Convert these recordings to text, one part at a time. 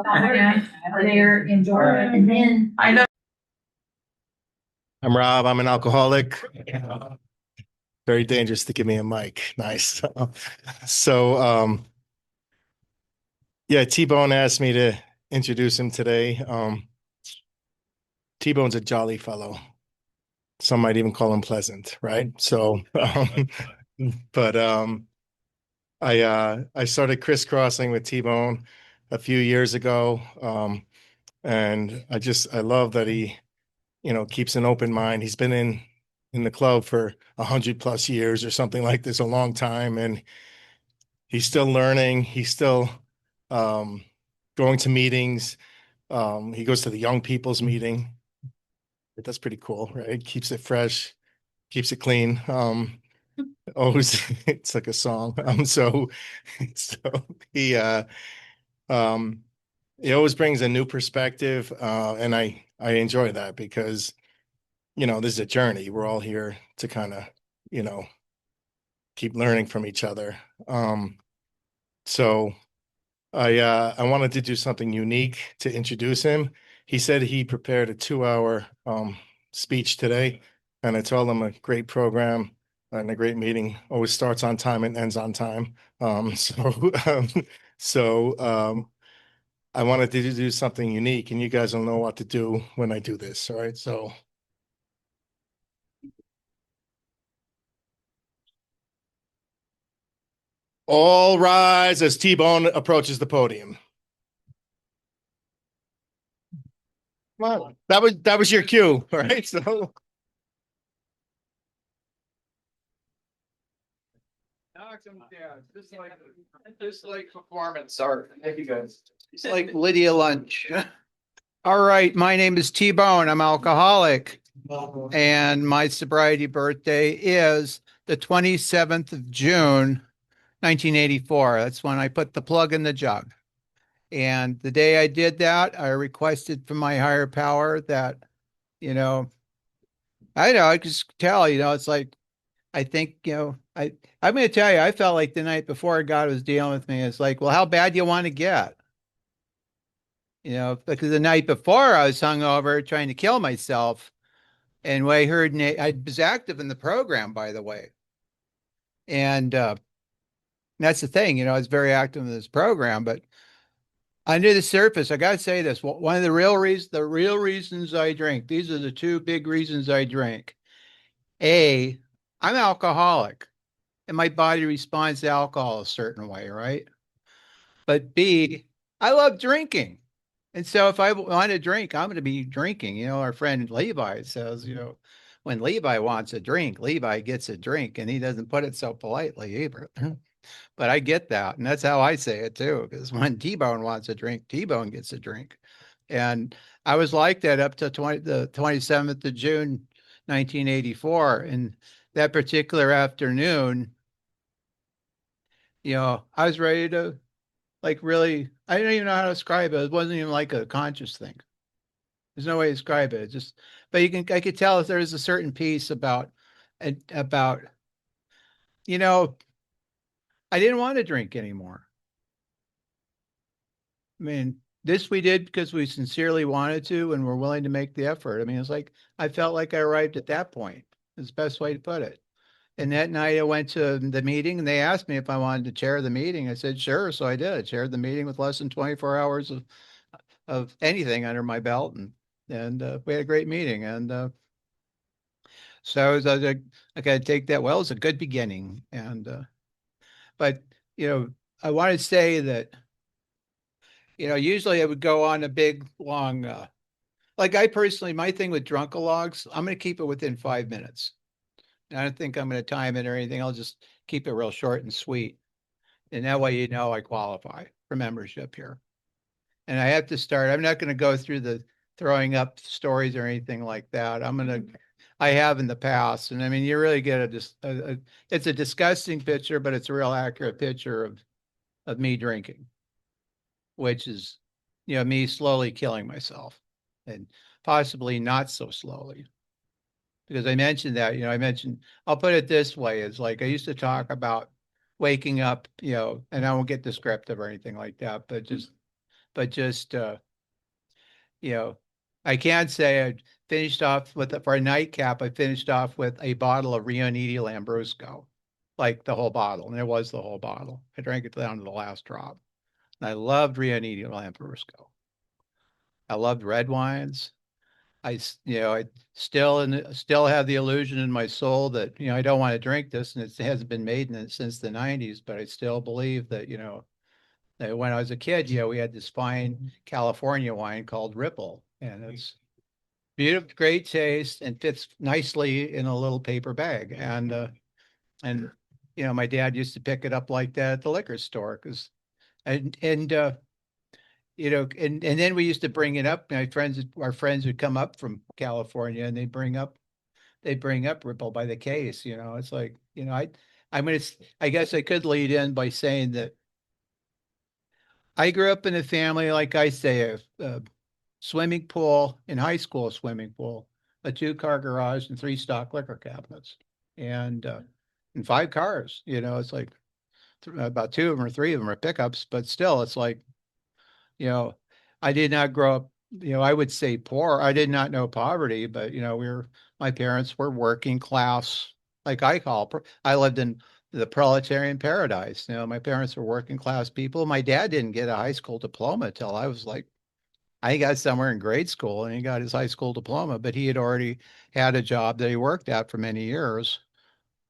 They're in Georgia, and then I know. I'm Rob. I'm an alcoholic. Very dangerous to give me a mic. Nice. So, yeah, T-Bone asked me to introduce him today. T-Bone's a jolly fellow. Some might even call him pleasant, right? So, but I started crisscrossing with T-Bone a few years ago. And I love that he, keeps an open mind. He's been in the club for 100+ years or something like this, a long time, and he's still learning. He's still um, going to meetings. He goes to the young people's meeting. That's pretty cool, right? Keeps it fresh, keeps it clean. Always, it's like a song. So he uh, um, he always brings a new perspective, and I enjoy that because this is a journey. We're all here to kind of, you know, keep learning from each other. So I wanted to do something unique to introduce him. He said he prepared a 2 hour speech today, and I told him a great program and a great meeting always starts on time and ends on time. Um, so I wanted to do something unique, and you guys will know what to do when I do this. All right. So all rise as T-Bone approaches the podium. Come on. That was your cue. All right. So Just like performance art. Thank you guys. It's like Lydia Lunch. All right, my name is T-Bone. I'm alcoholic, and my sobriety birthday is the 27th of June, 1984. That's when I put the plug in the jug. And the day I did that, I requested from my higher power that, you know, I know, I just tell, it's like I think, I'm going to tell you, I felt like the night before God was dealing with me. It's like, well, how bad do you want to get? Because the night before I was hungover trying to kill myself. And when I heard Nate, I was active in the program, by the way. And that's the thing, I was very active in this program, but under the surface, I got to say this. One of the real reasons I drink, these are the two big reasons I drink. A, I'm alcoholic and my body responds to alcohol a certain way, right? But B, I love drinking. And so if I want to drink, I'm going to be drinking. Our friend Levi says, when Levi wants a drink, Levi gets a drink. And he doesn't put it so politely either. But I get that. And that's how I say it too. Because when T-Bone wants a drink, T-Bone gets a drink. And I was like that up to the 27th of June, 1984. And that particular afternoon, I was ready to like really, I don't even know how to describe it. It wasn't even like a conscious thing. There's no way to describe it. It's just, but I could tell if there was a certain piece about, you know, I didn't want to drink anymore. I mean, this we did because we sincerely wanted to and were willing to make the effort. I mean, it's like, I felt like I arrived at that point. Is the best way to put it. And that night I went to the meeting and they asked me if I wanted to chair the meeting. I said, sure. So I did. I chaired the meeting with less than 24 hours of anything under my belt. And we had a great meeting. And so I was like, I got to take that. Well, it's a good beginning. But, you know, I want to say that, usually I would go on a big, long, like I personally, my thing with Drunkalogs, I'm going to keep it within 5 minutes. I don't think I'm going to time it or anything. I'll just keep it real short and sweet. And that way, I qualify for membership here. And I have to start, I'm not going to go through the throwing up stories or anything like that. I have in the past. And I mean, you really get it's a disgusting picture, but it's a real accurate picture of me drinking, which is, me slowly killing myself and possibly not so slowly. Because I mentioned that, I'll put it this way, it's like I used to talk about waking up, and I won't get descriptive or anything like that, but but just, you know, I can say I finished off with, for a nightcap, I finished off with a bottle of Riunite Lambrusco, like the whole bottle. And it was the whole bottle. I drank it down to the last drop. And I loved Riunite Lambrusco. I loved red wines. I still have the illusion in my soul that, I don't want to drink this, and it hasn't been made since the 90s, but I still believe that, that when I was a kid, we had this fine California wine called Ripple, and it's beautiful, great taste, and fits nicely in a little paper bag. And my dad used to pick it up like that at the liquor store because, and and then we used to bring it up. Our friends would come up from California, and they'd bring up Ripple by the case. It's like, I guess I could lead in by saying that I grew up in a family, like I say, a swimming pool in high school, swimming pool, a 2-car garage, and 3 stock liquor cabinets, and 5 cars. It's like about 2 of them or 3 of them are pickups, but still, it's like, I did not grow up, I would say poor. I did not know poverty, but, my parents were working class, like I lived in the proletarian paradise. My parents were working class people. My dad didn't get a high school diploma till I was like, I got somewhere in grade school, and he got his high school diploma, but he had already had a job that he worked at for many years,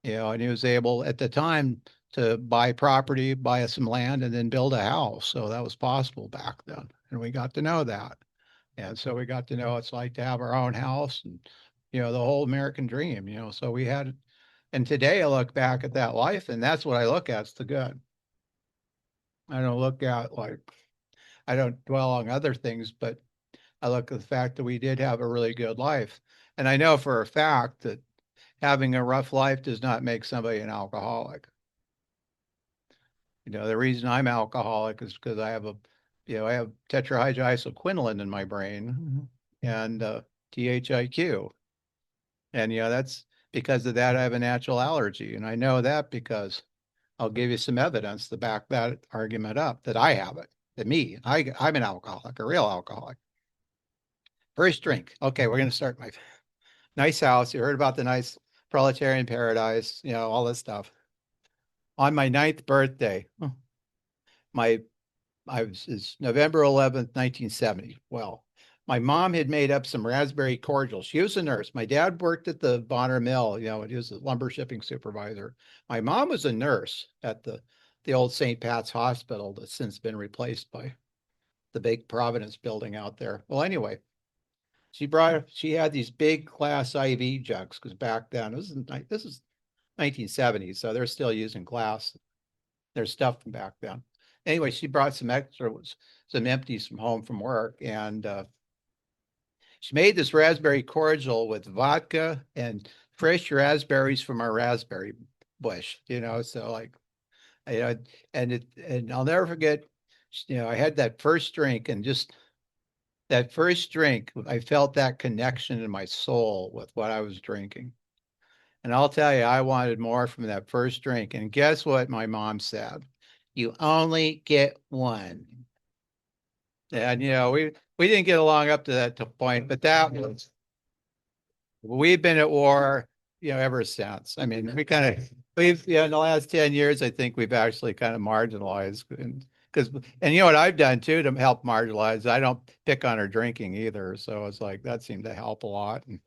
and he was able at the time to buy property, buy some land, and then build a house. So that was possible back then. And we got to know that. And so we got to know what it's like to have our own house and, the whole American dream, so we had, and today I look back at that life, and that's what I look at. It's the good. I don't look at I don't dwell on other things, but I look at the fact that we did have a really good life. And I know for a fact that having a rough life does not make somebody an alcoholic. The reason I'm alcoholic is because I have I have tetrahydroisoquinoline in my brain and THIQ. And, that's because of that, I have a natural allergy. And I know that because I'll give you some evidence to back that argument up, that I have it, I'm an alcoholic, a real alcoholic. First drink. Okay, we're going to start my nice house. You heard about the nice proletarian paradise, all this stuff. On my 9th birthday, it's November 11th, 1970. Well, my mom had made up some raspberry cordial. She was a nurse. My dad worked at the Bonner Mill, he was a lumber shipping supervisor. My mom was a nurse at the old St. Pat's Hospital that's since been replaced by the big Providence building out there. Well, anyway, she had these big glass IV jugs, because back then, this is 1970s, so they're still using glass. There's stuff from back then. Anyway, she brought some empties from home from work, and she made this raspberry cordial with vodka and fresh raspberries from our raspberry bush, so like, and I'll never forget, I had that first drink, and just that first drink, I felt that connection in my soul with what I was drinking. And I'll tell you, I wanted more from that first drink. And guess what my mom said? You only get one. And, we didn't get along up to that point, but we've been at war, ever since. I mean, we've, in the last 10 years, I think we've actually kind of marginalized. And you know what I've done too to help marginalize? I don't pick on her drinking either. So it's like, that seemed to help a lot. And,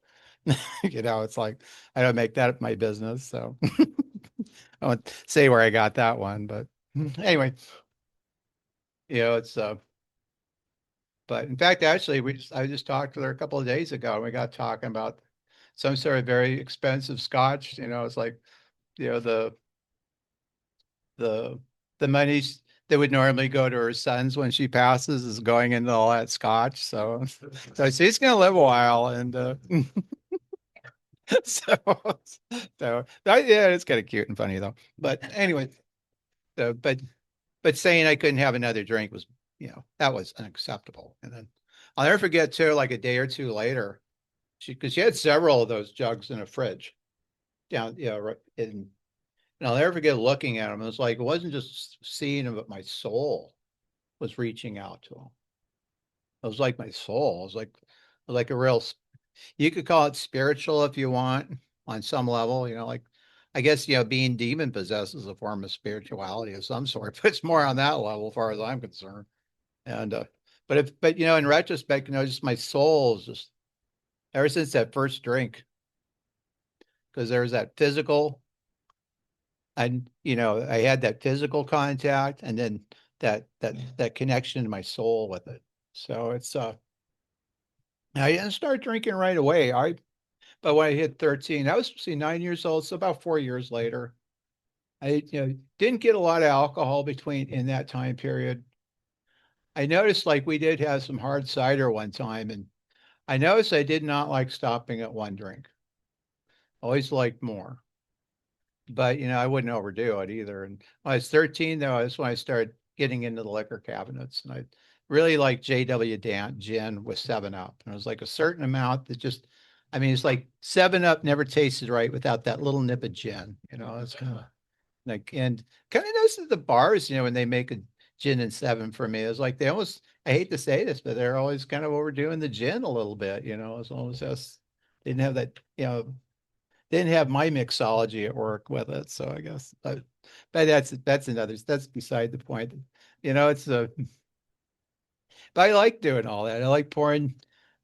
it's like, I don't make that my business. So I won't say where I got that one, but anyway, it's, but in fact, actually, I just talked to her a couple of days ago, and we got talking about some sort of very expensive scotch. It's like, the monies that would normally go to her sons when she passes is going into all that scotch. So she's going to live a while, and yeah, it's kind of cute and funny though. But anyway, but saying I couldn't have another drink was, that was unacceptable. And then I'll never forget too, like a day or two later, because she had several of those jugs in a fridge down, and I'll never forget looking at them. It was like, it wasn't just seeing them, but my soul was reaching out to them. It was like my soul. It was like a real, you could call it spiritual if you want on some level, you know, like, I guess, you know, being demon possessed is a form of spirituality of some sort, but it's more on that level as far as I'm concerned. And, but you know, in retrospect, you know, just my soul is just ever since that first drink, because there was that physical, and, you know, I had that physical contact and then that connection to my soul with it. So it's, I didn't start drinking right away. But when I hit 13, I was see 9 years old. So about 4 years later, I, you know, didn't get a lot of alcohol between in that time period. I noticed like we did have some hard cider one time, and I noticed I did not like stopping at one drink. Always liked more, but you know, I wouldn't overdo it either. And when I was 13, though, that's when I started getting into the liquor cabinets, and I really liked JW Dan gin with 7 Up. And it was like a certain amount that just, I mean, it's like 7 Up never tasted right without that little nip of gin. You know, it's kind of like, and kind of notice at the bars, you know, when they make a gin and 7 for me, it's like they almost, I hate to say this, but they're always kind of overdoing the gin a little bit, you know, it's almost just, they didn't have that, you know, didn't have my mixology at work with it. So I guess, but that's another, that's beside the point. You know, it's a, but I like doing all that. I like pouring,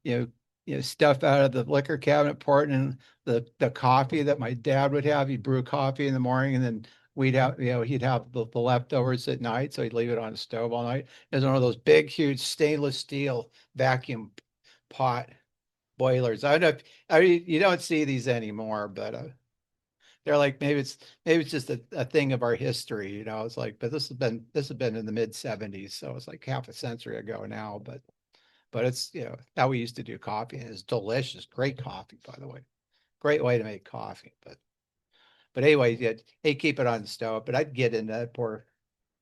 you know, stuff out of the liquor cabinet, pouring in the coffee that my dad would have. He'd brew coffee in the morning, and then we'd have, you know, he'd have the leftovers at night. So he'd leave it on the stove all night. It was one of those big, huge stainless steel vacuum pot boilers. I don't know if, I mean, you don't see these anymore, but they're like, maybe it's just a thing of our history, you know. It's like, but this has been in the mid 70s, so it's like half a century ago now. But it's, you know, how we used to do coffee, and it's delicious, great coffee, by the way, great way to make coffee. But anyway, yeah, hey, keep it on the stove. But I'd get in that, pour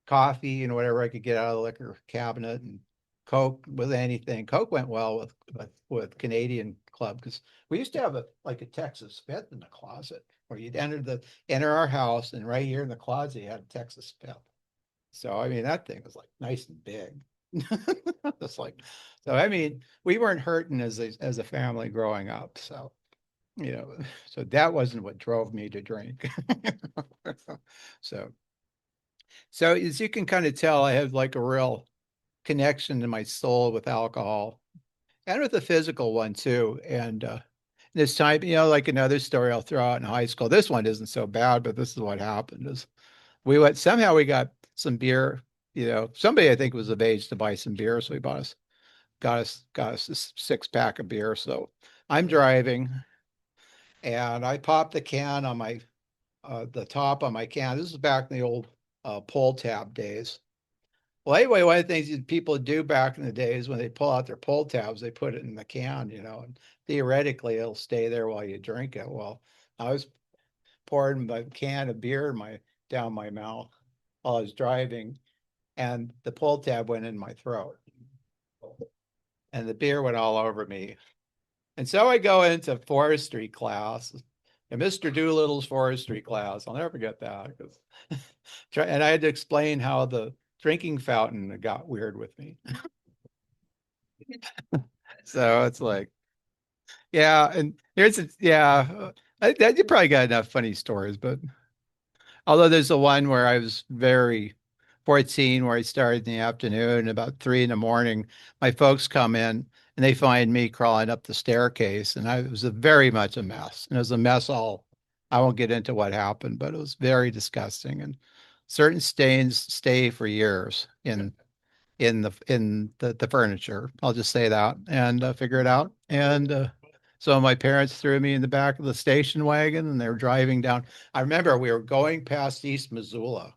coffee and whatever I could get out of the liquor cabinet, and Coke with anything. Coke went well with Canadian Club, because we used to have like a Texas Fifth in the closet, where you'd enter our house, and right here in the closet you had a Texas Fifth. So I mean, that thing was like nice and big. It's like, so I mean, we weren't hurting as a family growing up. So, you know, so that wasn't what drove me to drink. So so as you can kind of tell, I have like a real connection to my soul with alcohol, and with the physical one too. And this time, you know, like another story I'll throw out in high school. This one isn't so bad, but this is what happened: is somehow we got some beer. You know, somebody I think was of age to buy some beer, so he got us a 6 pack of beer. So I'm driving, and I popped the can on my the top on my can. This is back in the old pull tab days. Well, anyway, one of the things people do back in the days, when they pull out their pull tabs, they put it in the can, you know, and theoretically it'll stay there while you drink it. Well, I was pouring my can of beer down my mouth while I was driving, and the pull tab went in my throat, and the beer went all over me. And so I go into forestry class, and Mr. Doolittle's forestry class. I'll never forget that. And I had to explain how the drinking fountain got weird with me. So it's like, yeah, and you probably got enough funny stories, but although there's the one where I was very 14, where I started in the afternoon, about 3 in the morning, my folks come in and they find me crawling up the staircase, and it was very much a mess. And it was a mess I won't get into what happened, but it was very disgusting. And certain stains stay for years in the furniture. I'll just say that, and figure it out. And so my parents threw me in the back of the station wagon, and they were driving down. I remember we were going past East Missoula,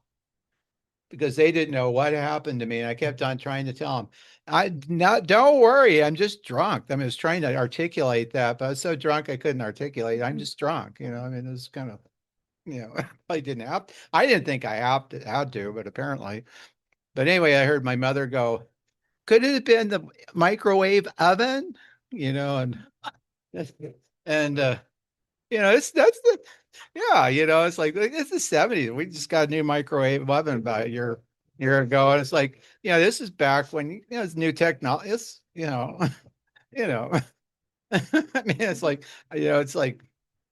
because they didn't know what happened to me. And I kept on trying to tell them, don't worry, I'm just drunk. I mean, I was trying to articulate that, but I was so drunk I couldn't articulate. I'm just drunk, you know. I mean, it was kind of, you know, I didn't think I had to, but apparently. But anyway, I heard my mother go, could it have been the microwave oven? You know, and you know, that's yeah, you know, it's like it's the 70s. We just got a new microwave oven about a year year ago. And it's like, this is back when, it's new technology. It's, you know, I mean, it's like, it's like,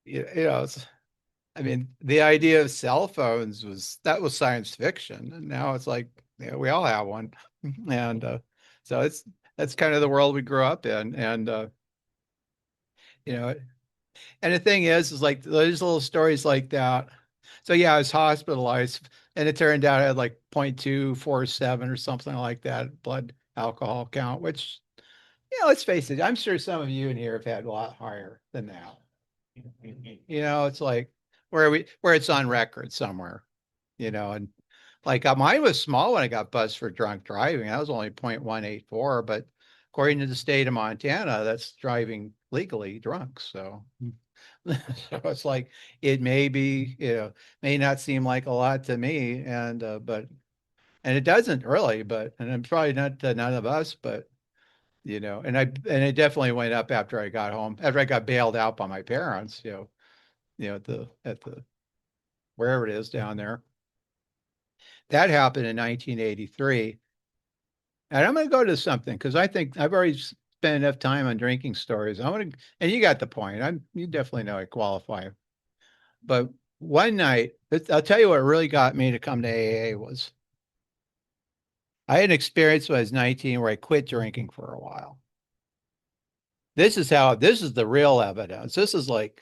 it's, I mean, the idea of cell phones that was science fiction. And now it's like, we all have one. And so that's kind of the world we grew up in. And, you know, and the thing is like those little stories like that. So yeah, I was hospitalized and it turned out I had like 0.247 or something like that blood alcohol count, which, let's face it, I'm sure some of you in here have had a lot higher than that. It's like where it's on record somewhere, and like mine was small when I got buzzed for drunk driving. That was only 0.184, but according to the state of Montana, that's driving legally drunk. So so it's like it may be, may not seem like a lot to me, and it doesn't really, and I'm probably not to none of us, but and it definitely went up after I got home, after I got bailed out by my parents, at the wherever it is down there. That happened in 1983. And I'm going to go to something because I think I've already spent enough time on drinking stories. I want to, and you got the point. You definitely know I qualify. But one night, I'll tell you what really got me to come to AA was I had an experience when I was 19 where I quit drinking for a while. This is the real evidence. This is like,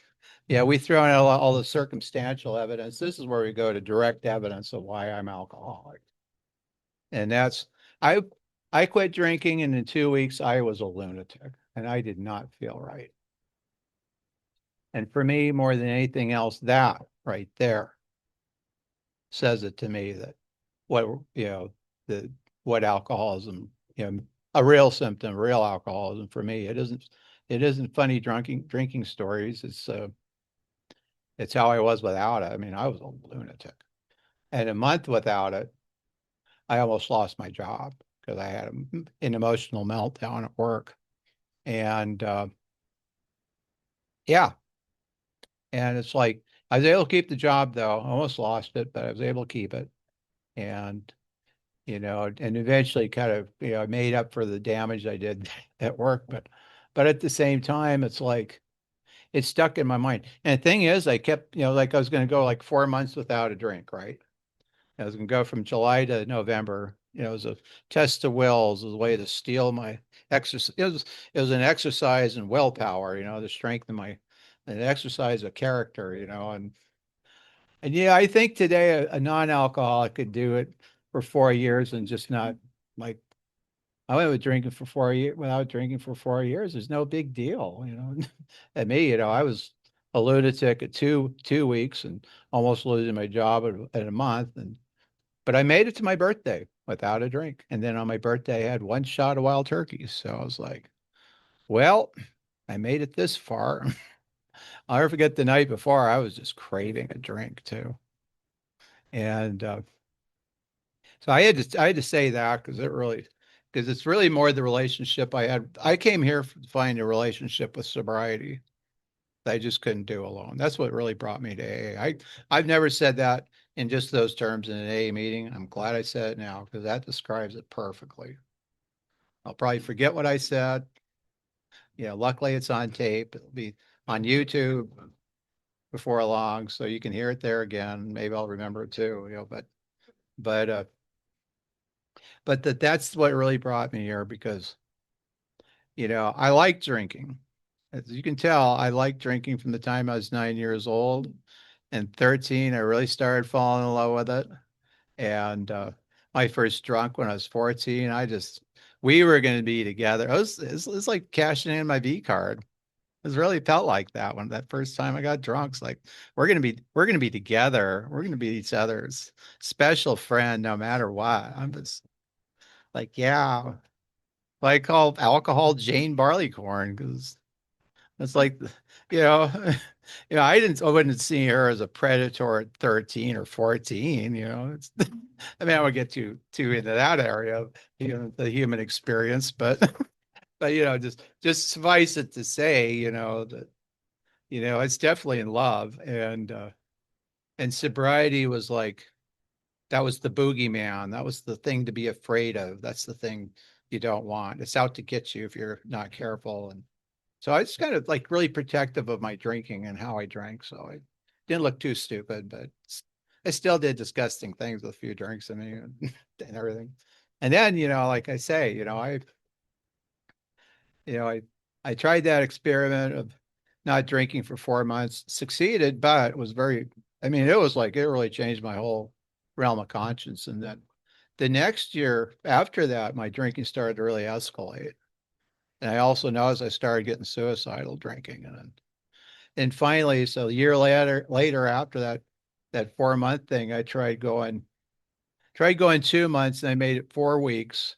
we throw in all the circumstantial evidence. This is where we go to direct evidence of why I'm alcoholic. And I quit drinking, and in 2 weeks, I was a lunatic, and I did not feel right. And for me, more than anything else, that right there says it to me that what alcoholism, a real symptom, real alcoholism for me, it isn't funny drinking stories. It's how I was without it. I mean, I was a lunatic. And a month without it, I almost lost my job because I had an emotional meltdown at work. And yeah. And it's like I was able to keep the job though. I almost lost it, but I was able to keep it. And and eventually kind of, I made up for the damage I did at work. But at the same time, it's like it stuck in my mind. And the thing is, I kept, like I was going to go like 4 months without a drink, right? I was going to go from July to November. It was a test of wills, as a way to steal my exercise. It was an exercise in willpower, to strengthen an exercise of character, and yeah, I think today a non-alcoholic could do it for 4 years and just not like I went with drinking for 4 years without drinking for 4 years. There's no big deal, And me, I was a lunatic at 2 weeks and almost losing my job at a month, but I made it to my birthday without a drink. And then on my birthday, I had one shot of wild turkey. So I was like, well, I made it this far. I'll never forget the night before, I was just craving a drink too. And so I had to say that because it's really more the relationship I had. I came here to find a relationship with sobriety that I just couldn't do alone. That's what really brought me to AA. I've never said that in just those terms in an AA meeting. I'm glad I said it now because that describes it perfectly. I'll probably forget what I said. Luckily it's on tape. It'll be on YouTube before long, so you can hear it there again. Maybe I'll remember it too, but that's what really brought me here because, I like drinking. As you can tell, I like drinking from the time I was 9 years old. And 13, I really started falling in love with it. And my first drunk when I was 14, we were going to be together. It was like cashing in my V card. It really felt like that when that first time I got drunk. It's like, we're going to be together. We're going to be each other's special friend no matter what. I'm just like, yeah. I call alcohol Jane Barleycorn because it's like, you know, I wouldn't see her as a predator at 13 or 14, I mean, I would get too into that area of, the human experience, but, but, just suffice it to say, that, it's definitely in love and sobriety was like, that was the boogeyman. That was the thing to be afraid of. That's the thing you don't want. It's out to get you if you're not careful. And so I was kind of like really protective of my drinking and how I drank. So I didn't look too stupid, but I still did disgusting things with a few drinks in me and everything. And then, like I say, I tried that experiment of not drinking for 4 months, succeeded, but it was it was like, it really changed my whole realm of conscience. And then the next year after that, my drinking started to really escalate. And I also noticed I started getting suicidal drinking. And finally, so a year later after that 4 month thing, I tried going 2 months, and I made it 4 weeks.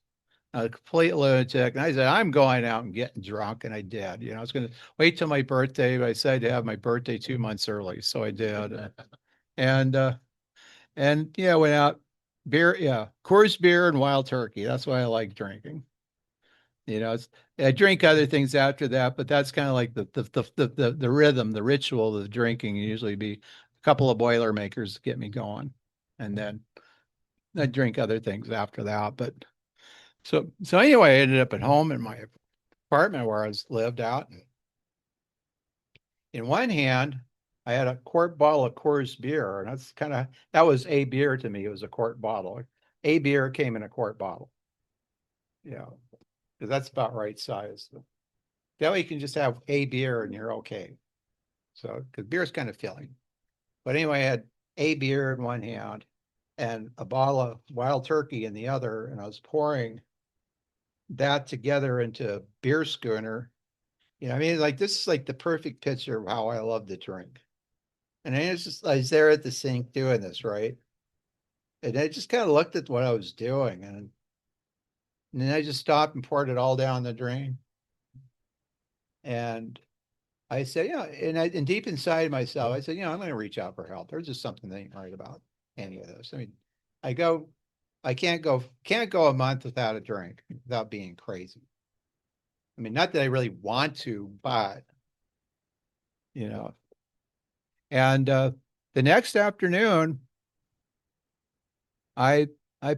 A complete lunatic. And I said, I'm going out and getting drunk. And I did. I was going to wait till my birthday, but I decided to have my birthday 2 months early. So I did. And yeah, went out, beer, yeah, Coors beer and Wild Turkey. That's why I like drinking. I drink other things after that, but that's kind of like the rhythm, the ritual of the drinking. Usually be a couple of Boilermakers to get me going. And then I drink other things after that. But so anyway, I ended up at home in my apartment where I lived out. And in one hand, I had a quart bottle of Coors beer, and that was a beer to me. It was a quart bottle. A beer came in a quart bottle. Yeah, because that's about right size. That way you can just have a beer and you're okay. So, because beer is kind of filling. But anyway, I had a beer in one hand and a bottle of Wild Turkey in the other, and I was pouring that together into a beer schooner. Like this is like the perfect picture of how I love to drink. And I was there at the sink doing this, right? And I just kind of looked at what I was doing, and then I just stopped and poured it all down the drain. And I said, and deep inside myself, I said, I'm going to reach out for help. There's just something that ain't right about any of this. I can't go a month without a drink, without being crazy. Not that I really want to, but and the next afternoon, I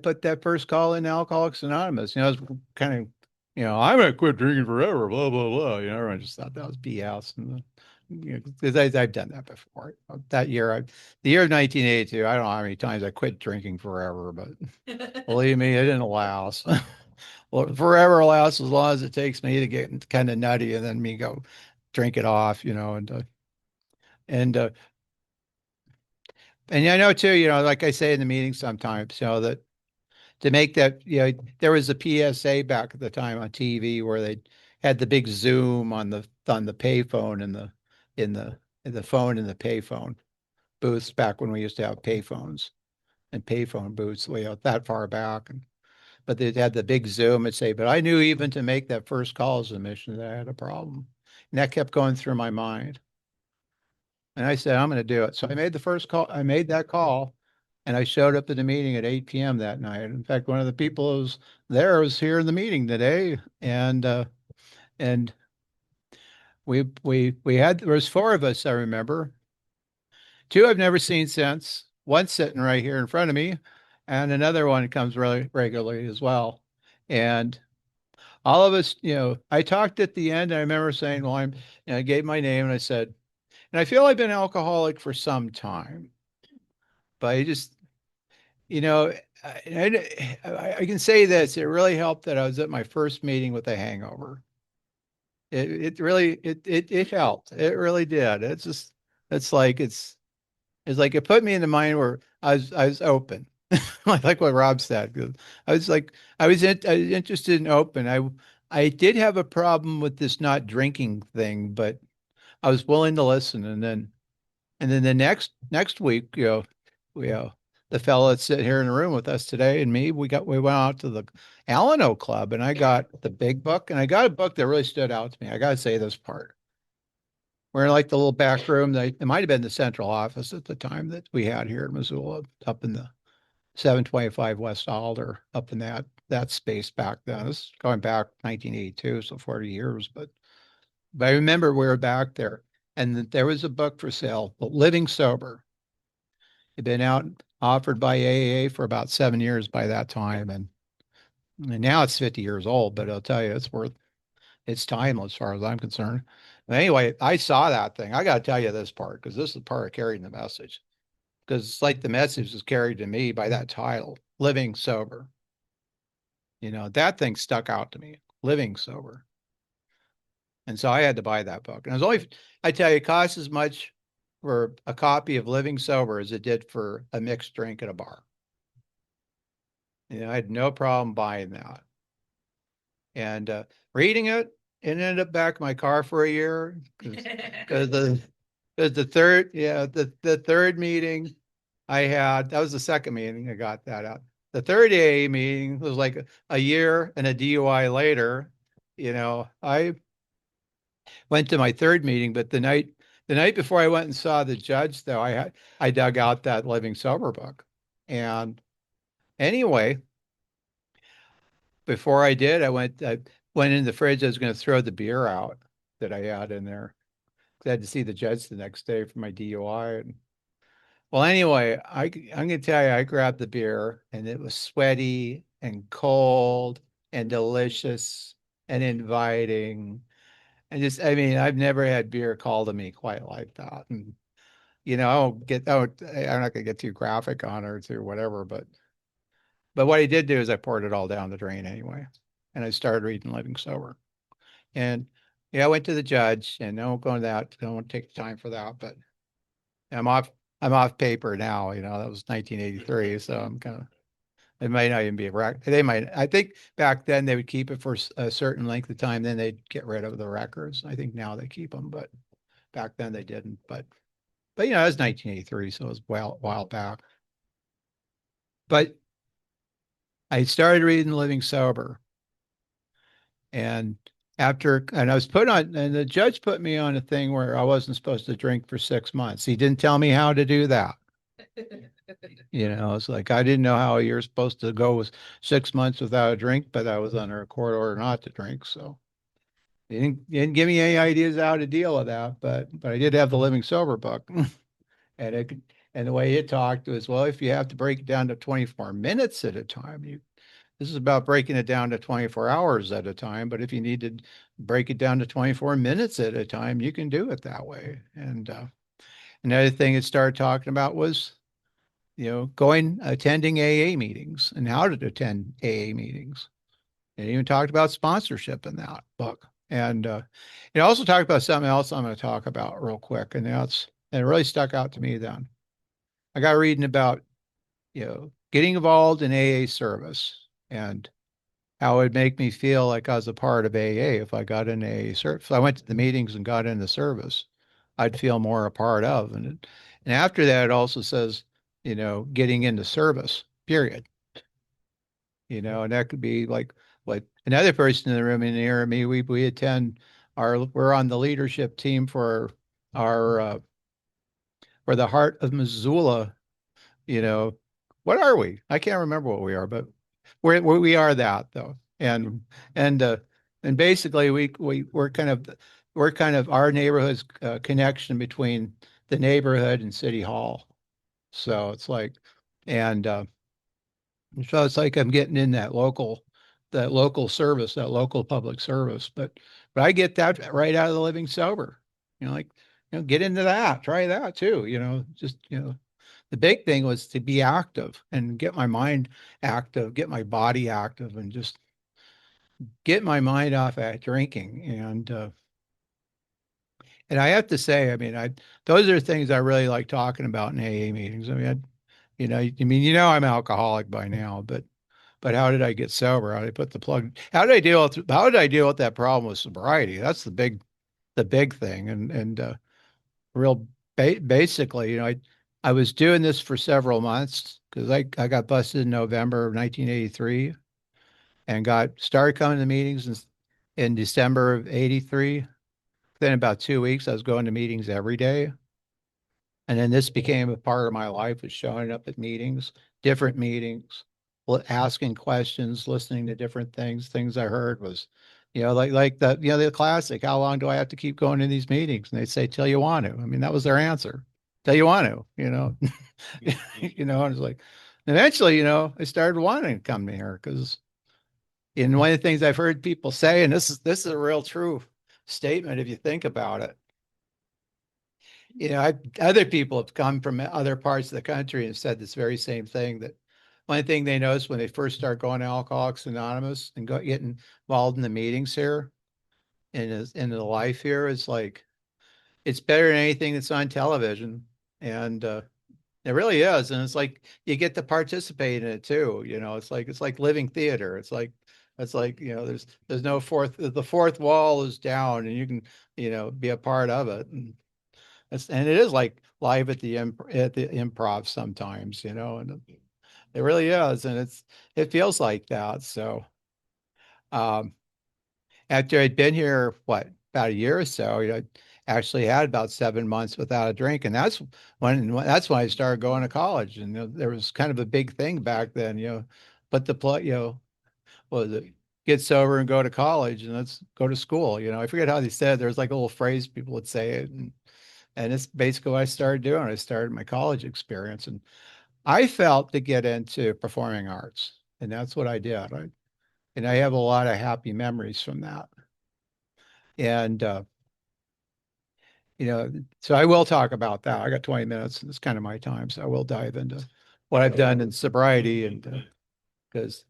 put that first call in Alcoholics Anonymous. I was kind of, I'm gonna quit drinking forever, blah blah blah. Everyone just thought that was BS, and because I've done that before. That year, the year of 1982, I don't know how many times I quit drinking forever, but believe me, it didn't last. Well, forever lasts as long as it takes me to get kind of nutty, and then me go drink it off, and I know too, like I say in the meeting sometimes, that to make that, there was a PSA back at the time on TV where they had the big zoom on the payphone and the phone and the payphone booths back when we used to have payphones and payphone booths way out that far back. But they had the big zoom and say, but I knew even to make that first call as a mission that I had a problem. And that kept going through my mind. And I said, I'm going to do it. So I made the first call. I made that call, and I showed up at the meeting at 8 p.m. that night. In fact, one of the people who was there was here in the meeting today. And there was 4 of us, I remember. 2 I've never seen since. One sitting right here in front of me, and another one comes really regularly as well. And all of us, I talked at the end. And I remember saying, well, I gave my name, and I said, and I feel I've been alcoholic for some time, but I just, I can say this, it really helped that I was at my first meeting with a hangover. It really, it helped. It really did. It's like it put me in the mind where I was open. Like what Rob said. I was interested in open. I did have a problem with this not drinking thing, but I was willing to listen. And then the next week, the fellow that's sitting here in the room with us today and me, we went out to the Alano Club, and I got the big book, and I got a book that really stood out to me. I got to say this part. We're in like the little back room. It might have been the central office at the time that we had here in Missoula, up in the 725 West Alder, up in that space back then. This is going back 1982, so 40 years. But I remember we were back there, and there was a book for sale, Living Sober. It'd been out offered by AA for about 7 years by that time. And now it's 50 years old, but I'll tell you, it's worth its time as far as I'm concerned. But anyway, I saw that thing. I got to tell you this part, because this is the part of carrying the message. Because it's like the message was carried to me by that title, Living Sober. You know, that thing stuck out to me, Living Sober. And so I had to buy that book. And it was only, I tell you, it costs as much for a copy of Living Sober as it did for a mixed drink at a bar. You know, I had no problem buying that. And reading it, it ended up back in my car for a year because the third meeting I had, that was the second meeting I got that out. The third AA meeting was like a year and a DUI later. You know, I went to my third meeting, but the night before I went and saw the judge, though, I dug out that Living Sober book. And anyway, before I did, I went in the fridge. I was going to throw the beer out that I had in there. I had to see the judge the next day for my DUI. And well, anyway, I'm going to tell you, I grabbed the beer and it was sweaty and cold and delicious and inviting. And just, I mean, I've never had beer called to me quite like that. And, you know, I'm not going to get too graphic on it or whatever, but what I did do is I poured it all down the drain anyway. And I started reading Living Sober. And yeah, I went to the judge, and I won't go into that. I won't take the time for that, but I'm off paper now. You know, that was 1983. So I'm kind of, it might not even be a record. They might, I think back then they would keep it for a certain length of time. Then they'd get rid of the records. I think now they keep them, but back then they didn't. But you know, it was 1983. So it was a while back. But I started reading Living Sober. And I was put on, and the judge put me on a thing where I wasn't supposed to drink for 6 months. He didn't tell me how to do that. You know, it's like, I didn't know how you're supposed to go with 6 months without a drink, but I was under a court order not to drink. So he didn't give me any ideas how to deal with that, but I did have the Living Sober book. And the way it talked was, well, if you have to break it down to 24 minutes at a time, this is about breaking it down to 24 hours at a time. But if you need to break it down to 24 minutes at a time, you can do it that way. And another thing it started talking about was, you know, attending AA meetings and how to attend AA meetings. And it even talked about sponsorship in that book. And it also talked about something else I'm going to talk about real quick. And it really stuck out to me then. I got reading about, you know, getting involved in AA service and how it would make me feel like I was a part of AA if I got in AA service. If I went to the meetings and got into service, I'd feel more a part of. And after that, it also says, you know, getting into service, period. You know, and that could be like what another person in the room near me, we attend we're on the leadership team for the Heart of Missoula. You know, what are we? I can't remember what we are, but we are that though. And basically we're kind of our neighborhood's connection between the neighborhood and City Hall. So it's like, and so it's like I'm getting in that local service, that local public service. But I get that right out of the Living Sober. You know, like, you know, get into that, try that too. You know, just, you know, the big thing was to be active and get my mind active, get my body active, and just get my mind off at drinking. And I have to say, I mean, those are things I really like talking about in AA meetings. I mean, you know, I'm alcoholic by now, but how did I get sober? How did I put the plug? How did I deal with that problem with sobriety? That's the big thing. And basically, you know, I was doing this for several months because I got busted in November of 1983 and started coming to meetings in December of 83. Then about 2 weeks, I was going to meetings every day. And then this became a part of my life, was showing up at meetings, different meetings, asking questions, listening to different things I heard was, you know, like the, you know, the classic, how long do I have to keep going to these meetings? And they'd say, till you want to. I mean, that was their answer, till you want to, you know, you know, and it's like, eventually, you know, I started wanting to come to here because in one of the things I've heard people say, and this is a real true statement if you think about it. You know, other people have come from other parts of the country and said this very same thing, that one thing they noticed when they first start going to Alcoholics Anonymous and getting involved in the meetings here and in the life here is like, it's better than anything that's on television. And it really is. And it's like you get to participate in it too. You know, it's like living theater. It's like, you know, there's no the fourth wall is down and you can, you know, be a part of it. And and it is like live at the improv sometimes, you know, and it really is. And it feels like that. So um after I'd been here, what, about a year or so, you know, I actually had about 7 months without a drink. And that's when I started going to college. And you know, there was kind of a big thing back then, you know, put the plug, you know, was it get sober and go to college and let's go to school. You know, I forget how they said, there's like a little phrase people would say it. And it's basically what I started doing. I started my college experience and I felt to get into performing arts. And that's what I did. And I have a lot of happy memories from that. And you know, so I will talk about that. I got 20 minutes and it's kind of my time. So I will dive into what I've done in sobriety and because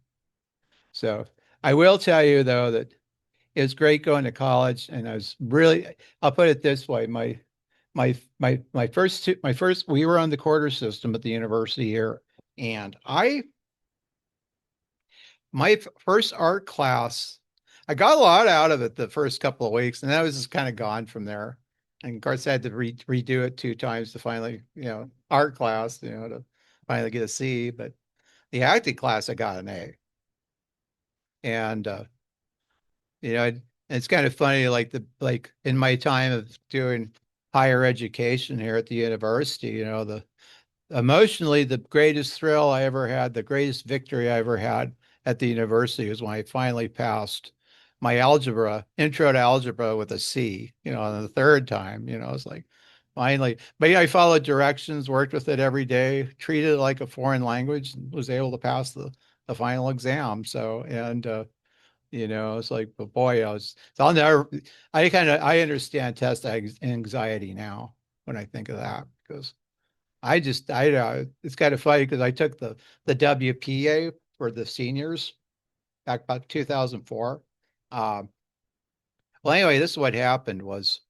so I will tell you though that it was great going to college and I was really, I'll put it this way, my first we were on the quarter system at the university here and my first art class, I got a lot out of it the first couple of weeks and that was just kind of gone from there. And of course I had to redo it 2 times to finally, you know, art class, you know, to finally get a C, but the acting class I got an A. And you know, it's kind of funny, like in my time of doing higher education here at the university, you know, the emotionally the greatest thrill I ever had, the greatest victory I ever had at the university was when I finally passed my intro to algebra with a C, you know, on the third time, you know, it's like finally, but yeah, I followed directions, worked with it every day, treated it like a foreign language, and was able to pass the final exam. So, and you know, it's like, but boy, so I'll never, I understand test anxiety now when I think of that, because it's kind of funny because I took the WPA for the seniors back about 2004. Well, anyway, this is what happened was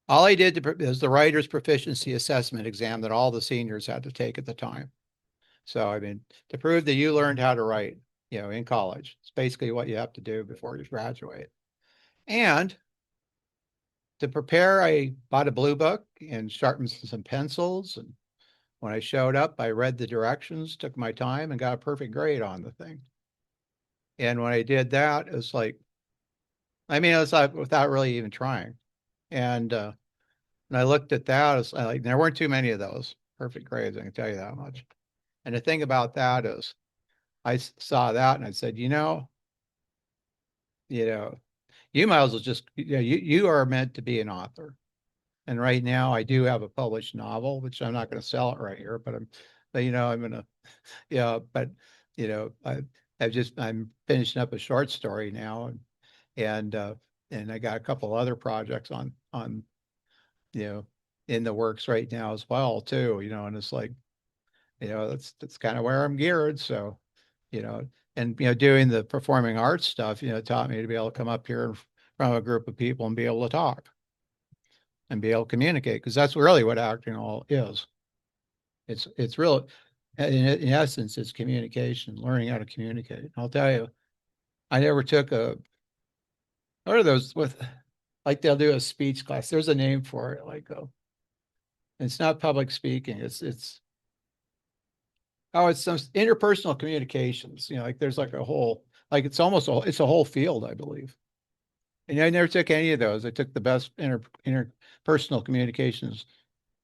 all I did was the writer's proficiency assessment exam that all the seniors had to take at the time. So, I mean, to prove that you learned how to write, you know, in college, it's basically what you have to do before you graduate. And to prepare, I bought a blue book and sharpened some pencils. And when I showed up, I read the directions, took my time, and got a perfect grade on the thing. And when I did that, it was like, I mean, it was like without really even trying. And when I looked at that, it's like there weren't too many of those perfect grades, I can tell you that much. And the thing about that is, I saw that and I said, you know, you might as well just, you know, you are meant to be an author. And right now I do have a published novel, which I'm not going to sell it right here, but you know, I'm going to, yeah, but you know, I'm finishing up a short story now and I got a couple other projects on, you know, in the works right now as well too, you know, and it's like, you know, that's kind of where I'm geared. So, you know, and, you know, doing the performing arts stuff, you know, taught me to be able to come up here in front of a group of people and be able to talk and be able to communicate. Because that's really what acting all is. It's real, in essence, it's communication, learning how to communicate. I'll tell you, I never took what are those with, like they'll do a speech class. There's a name for it, like, it's not public speaking. It's some interpersonal communications, you know, like there's like a whole, like it's a whole field, I believe. And I never took any of those. I took the best interpersonal communications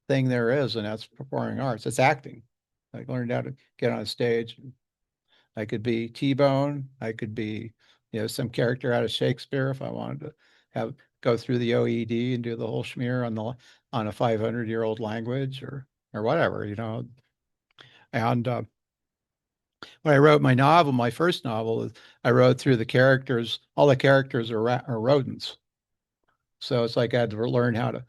thing there is, and that's performing arts. It's acting. I learned how to get on a stage. I could be T-Bone. I could be, you know, some character out of Shakespeare if I wanted to go through the OED and do the whole schmear on on a 500-year-old language or whatever, you know. And when I wrote my novel, my first novel, I wrote through the characters. All the characters are rodents. So it's like I had to learn how to,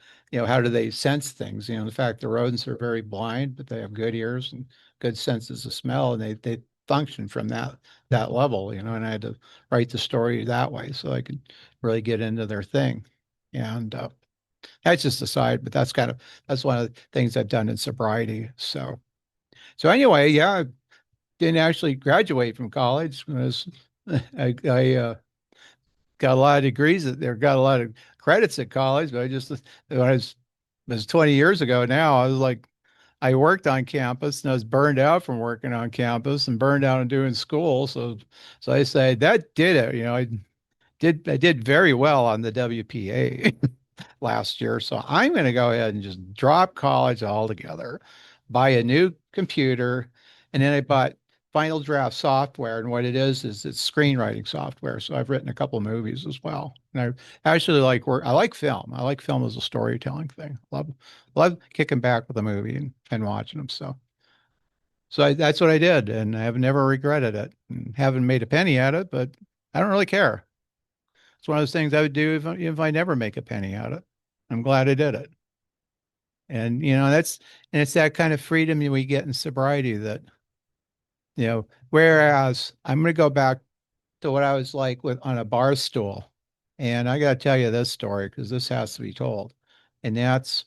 how do they sense things? You know, the fact the rodents are very blind, but they have good ears and good senses of smell, and they function from that level, you know, and I had to write the story that way so I could really get into their thing. And that's just a side, but that's one of the things I've done in sobriety. So anyway, yeah, I didn't actually graduate from college. I got a lot of degrees there, got a lot of credits at college, but when it was 20 years ago now, I was like, I worked on campus and I was burned out from working on campus and burned out and doing school. So I say that did it. You know, I did very well on the WPA last year. So I'm going to go ahead and just drop college altogether, buy a new computer, and then I bought Final Draft software. And what it is it's screenwriting software. So I've written a couple of movies as well. And I actually like work. I like film. I like film as a storytelling thing. Love kicking back with a movie and watching them. So that's what I did, and I have never regretted it. And haven't made a penny at it, but I don't really care. It's one of those things I would do if I never make a penny at it. I'm glad I did it. And it's that kind of freedom we get in sobriety that, whereas I'm going to go back to what I was like on a bar stool. And I got to tell you this story because this has to be told. And that's,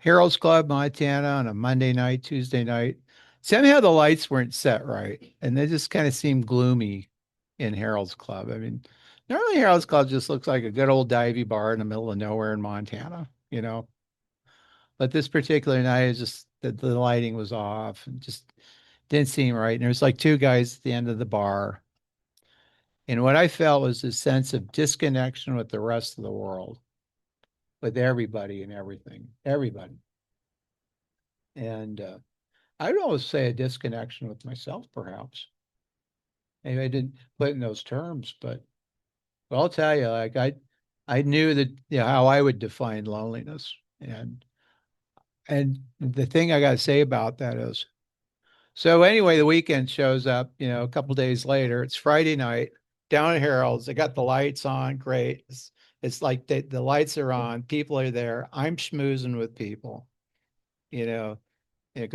Harold's Club, Montana on a Monday night, Tuesday night. Somehow the lights weren't set right. And they just kind of seemed gloomy in Harold's Club. I mean, normally Harold's Club just looks like a good old divey bar in the middle of nowhere in Montana, you know. But this particular night, is just the lighting was off and just didn't seem right. And there was like two guys at the end of the bar. And what I felt was a sense of disconnection with the rest of the world, with everybody and everybody. And I would always say a disconnection with myself, perhaps. Maybe I didn't put it in those terms, but I'll tell you, like I knew that, how I would define loneliness. And the thing I got to say about that is, so anyway, the weekend shows up, a couple days later. It's Friday night down at Harold's. They got the lights on. Great. It's like the lights are on. People are there. I'm schmoozing with people, because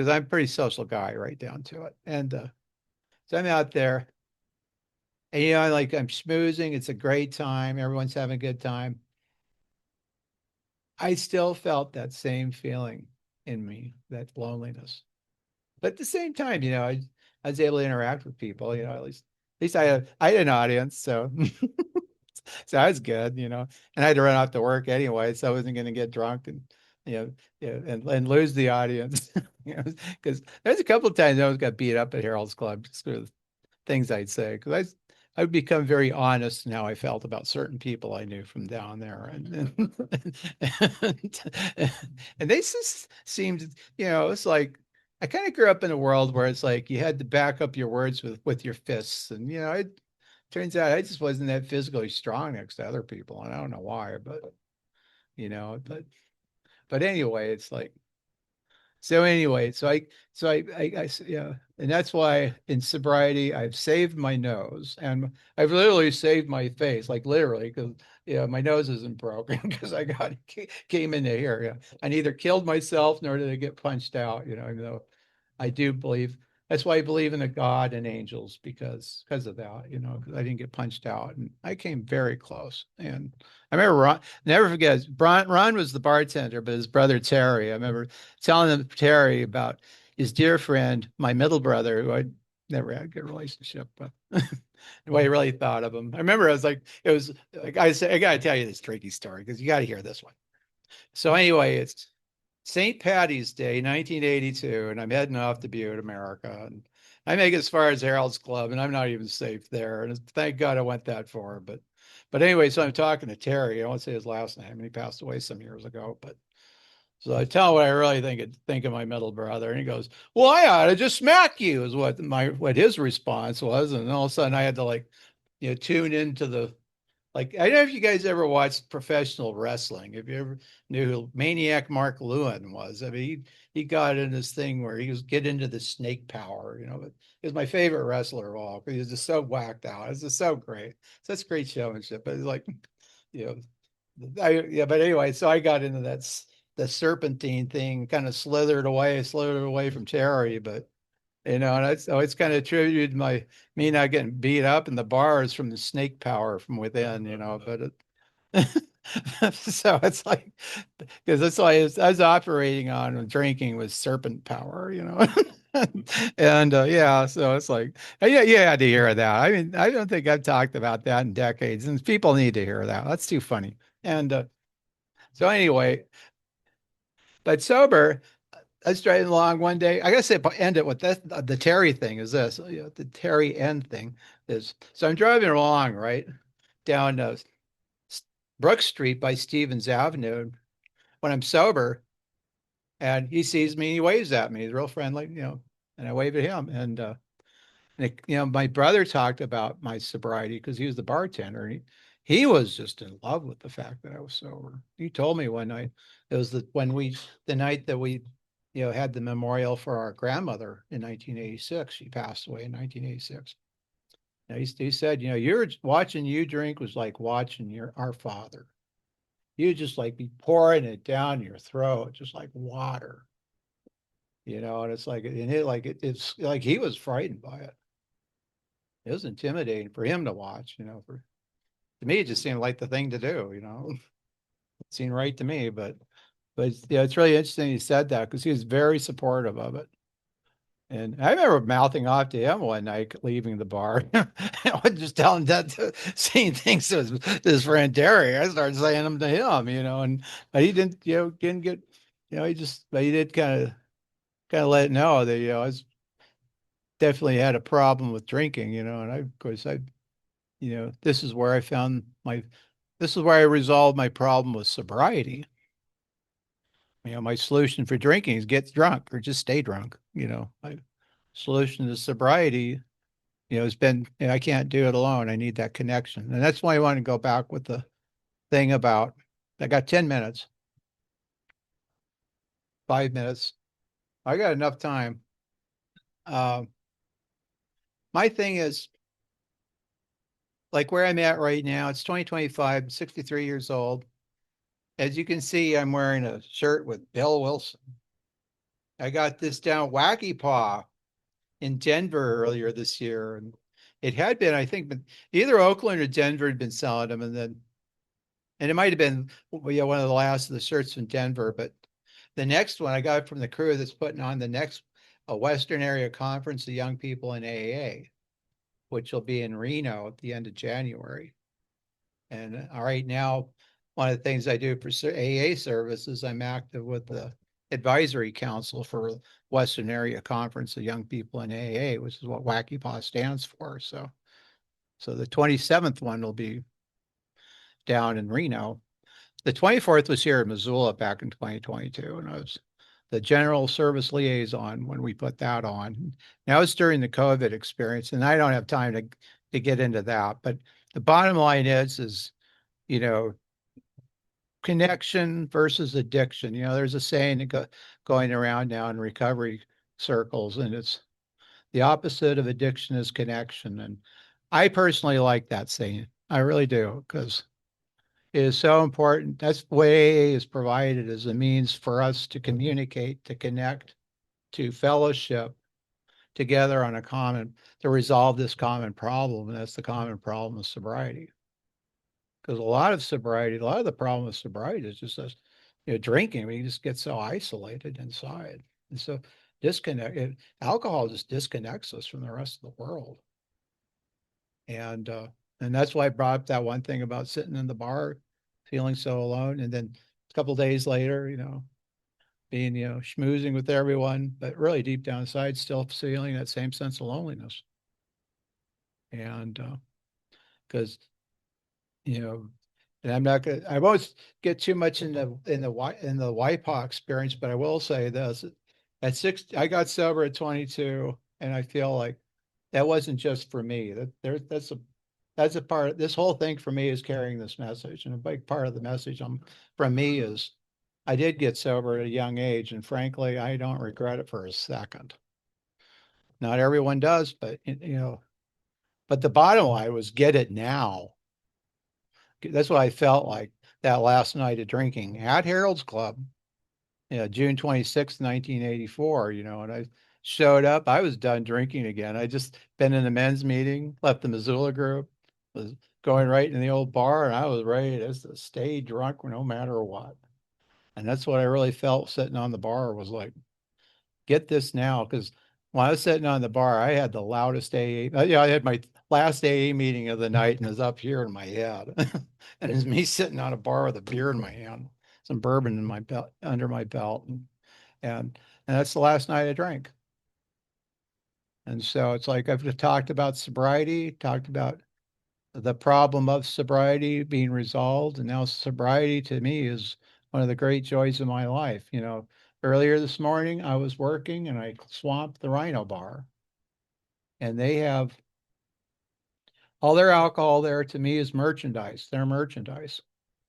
I'm a pretty social guy right down to it. And so I'm out there and, I'm schmoozing. It's a great time. Everyone's having a good time. I still felt that same feeling in me, that loneliness. But at the same time, I was able to interact with people, at least I had an audience. So, so I was good, and I had to run out to work anyway. So I wasn't going to get drunk and, and lose the audience, because there's a couple of times I always got beat up at Harold's Club just for the things I'd say. Cause I've become very honest in how I felt about certain people I knew from down there. And they just seemed, it's like, I kind of grew up in a world where it's like you had to back up your words with your fists. And, it turns out I just wasn't that physically strong next to other people. And I don't know why, but anyway, it's like, so anyway, yeah, and that's why in sobriety I've saved my nose and I've literally saved my face, like literally, because my nose isn't broken because I came into here. Yeah, I neither killed myself nor did I get punched out. Even though I do believe that's why I believe in a God and angels because of that. Because I didn't get punched out and I came very close. And I remember Ron, never forget, Ron was the bartender, but his brother Terry. I remember telling him Terry about his dear friend, my middle brother, who I never had a good relationship with. The way he really thought of him. I remember I was like, it was like I said, I gotta tell you this tricky story because you got to hear this one. So anyway, it's St. Patty's Day, 1982, and I'm heading off to Butte, America. And I make it as far as Harold's Club, and I'm not even safe there. And thank God I went that far. But anyway, so I'm talking to Terry. I won't say his last name, and he passed away some years ago. But so I tell him what I really think of my middle brother, and he goes, "Well, I ought to just smack you," is what his response was. And all of a sudden, I had to tune into the Like, I don't know if you guys ever watched professional wrestling. If you ever knew who Maniac Mark Lewin was, I mean, he got in this thing where he was get into the snake power, but he was my favorite wrestler of all because he was just so whacked out. It's just so great. Such great showmanship. But it's like, you know, yeah, but anyway, so I got into the serpentine thing, kind of slithered away from Terry, but and it's always kind of attributed me not getting beat up in the bars from the snake power from within, but so it's like because that's why I was operating on when drinking was serpent power. And yeah, so it's like yeah, you had to hear that. I mean, I don't think I've talked about that in decades, and people need to hear that. That's too funny. And so anyway, but sober, I was driving along one day. I gotta say, end it with this. The Terry thing is this. The Terry end thing is. So I'm driving along right down Brook Street by Stevens Avenue when I'm sober, and he sees me. He waves at me. He's real friendly, and I wave at him. And my brother talked about my sobriety because he was the bartender. He was just in love with the fact that I was sober. He told me one night, it was the night that we, had the memorial for our grandmother in 1986. She passed away in 1986. He said, you're watching you drink was like watching our father. You just like be pouring it down your throat, just like water, and it's like, it's like he was frightened by it. It was intimidating for him to watch, to me, it just seemed like the thing to do, It seemed right to me, but yeah, it's really interesting he said that because he was very supportive of it. And I remember mouthing off to him one night leaving the bar. I was just telling that saying things to his friend Terry. I started saying them to him, but he didn't, didn't get, but he did kind of let it know that, I was definitely had a problem with drinking, and of course, this is where this is where I resolved my problem with sobriety. My solution for drinking is get drunk or just stay drunk. My solution to sobriety, has been, I can't do it alone. I need that connection. And that's why I want to go back with the thing about, I got 10 minutes, 5 minutes. I got enough time. My thing is, like where I'm at right now, it's 2025, 63 years old. As you can see, I'm wearing a shirt with Bill Wilson. I got this down Wacky Paw in Denver earlier this year. And it had been, I think, either Oakland or Denver had been selling them. And it might have been one of the last of the shirts from Denver. But the next one I got from the crew that's putting on the next Western Area Conference of Young People in AA, which will be in Reno at the end of January. And right now, one of the things I do for AA services, I'm active with the advisory council for Western Area Conference of Young People in AA, which is what Wacky Paw stands for. So the 27th one will be down in Reno. The 24th was here in Missoula back in 2022, and I was the general service liaison when we put that on. Now it's during the COVID experience, and I don't have time to get into that. But the bottom line is, connection versus addiction. There's a saying going around now in recovery circles, and it's the opposite of addiction is connection. And I personally like that saying. I really do, because it is so important. That's the way AA is provided as a means for us to communicate, to connect, to fellowship together to resolve this common problem. And that's the common problem of sobriety. Because a lot of the problem with sobriety is just us, drinking. We just get so isolated inside. And so alcohol just disconnects us from the rest of the world. And that's why I brought up that one thing about sitting in the bar, feeling so alone. And then a couple of days later, being, schmoozing with everyone, but really deep down inside, still feeling that same sense of loneliness. And because and I'm not gonna. I won't get too much in the WIPO experience, but I will say this: at 6, I got sober at 22, and I feel like that wasn't just for me. That's that's a part, this whole thing for me is carrying this message. And a big part of the message from me is I did get sober at a young age, and frankly, I don't regret it for a second. Not everyone does, but but the bottom line was get it now. That's what I felt like that last night of drinking at Harold's Club, June 26th, 1984, and I showed up. I was done drinking again. I just been in the men's meeting, left the Missoula group, was going right in the old bar, and I was ready to stay drunk no matter what. And that's what I really felt sitting on the bar was like, get this now. Because when I was sitting on the bar, I had the loudest AA. I had my last AA meeting of the night and it was up here in my head. And it's me sitting on a bar with a beer in my hand, some bourbon in my belt, under my belt. And that's the last night I drank. And so it's like I've talked about sobriety, talked about the problem of sobriety being resolved. And now sobriety to me is one of the great joys of my life. Earlier this morning, I was working and I swamped the Rhino Bar. And they have all their alcohol there to me is merchandise. Their merchandise.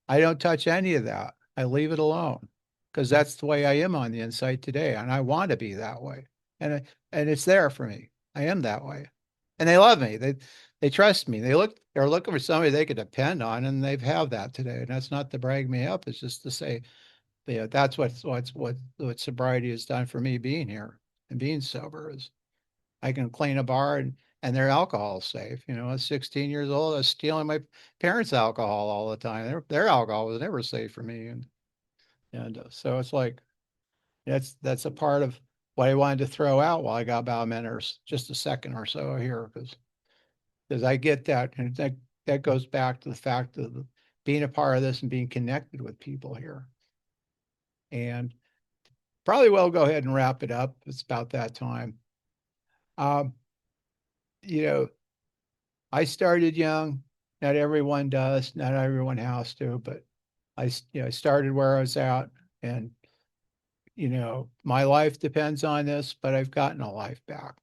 I don't touch any of that. I leave it alone because that's the way I am on the inside today. And I want to be that way. And it's there for me. I am that way. And they love me. They trust me. They're looking for somebody they could depend on, and they've have that today. And that's not to brag me up. It's just to say, that's what sobriety has done for me being here and being sober is I can clean a bar and their alcohol is safe. I was 16 years old. I was stealing my parents' alcohol all the time. Their alcohol was never safe for me. And so it's like, that's a part of what I wanted to throw out while I got about a minute or just a second or so here, because I get that. And that goes back to the fact of being a part of this and being connected with people here. And probably will go ahead and wrap it up. It's about that time. I started young. Not everyone does. Not everyone has to, but I started where I was at, and my life depends on this, but I've gotten a life back.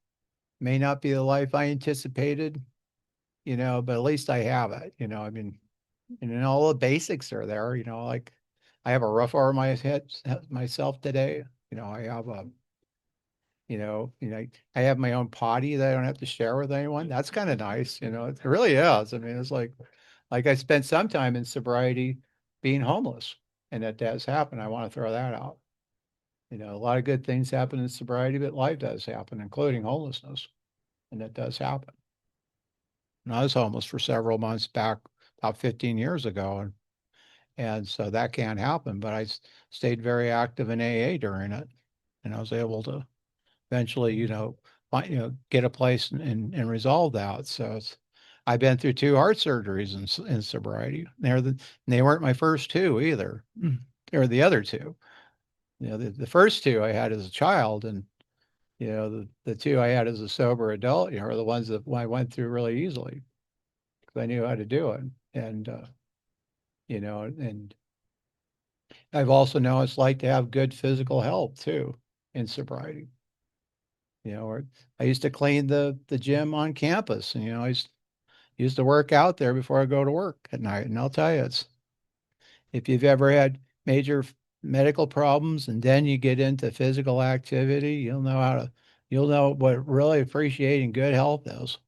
May not be the life I anticipated, but at least I have it. I mean, and all the basics are there. Like I have a roof over my head myself today. I have I have my own potty that I don't have to share with anyone. That's kind of nice. It really is. I mean, it's like I spent some time in sobriety being homeless, and that does happen. I want to throw that out. A lot of good things happen in sobriety, but life does happen, including homelessness, and that does happen. And I was homeless for several months back about 15 years ago, and so that can't happen. But I stayed very active in AA during it, and I was able to eventually, get a place and resolve that. So I've been through 2 heart surgeries in sobriety. They weren't my first 2 either. Or the other 2. The first 2 I had as a child, and the 2 I had as a sober adult, are the ones that I went through really easily because I knew how to do it. And and I've also known it's like to have good physical health too in sobriety. Or I used to clean the gym on campus, and I used to work out there before I go to work at night. And I'll tell you, if you've ever had major medical problems and then you get into physical activity, you'll know what really appreciating good health is.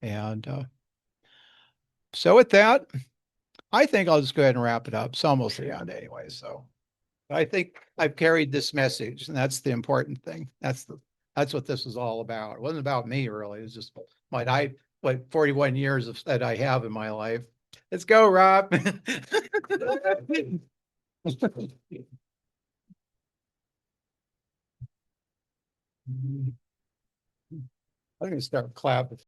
And so with that, I think I'll just go ahead and wrap it up. It's almost the end anyway. So I think I've carried this message, and that's the important thing. That's what this is all about. It wasn't about me really. It's just what 41 years that I have in my life. Let's go, Rob. I'm going to start clapping.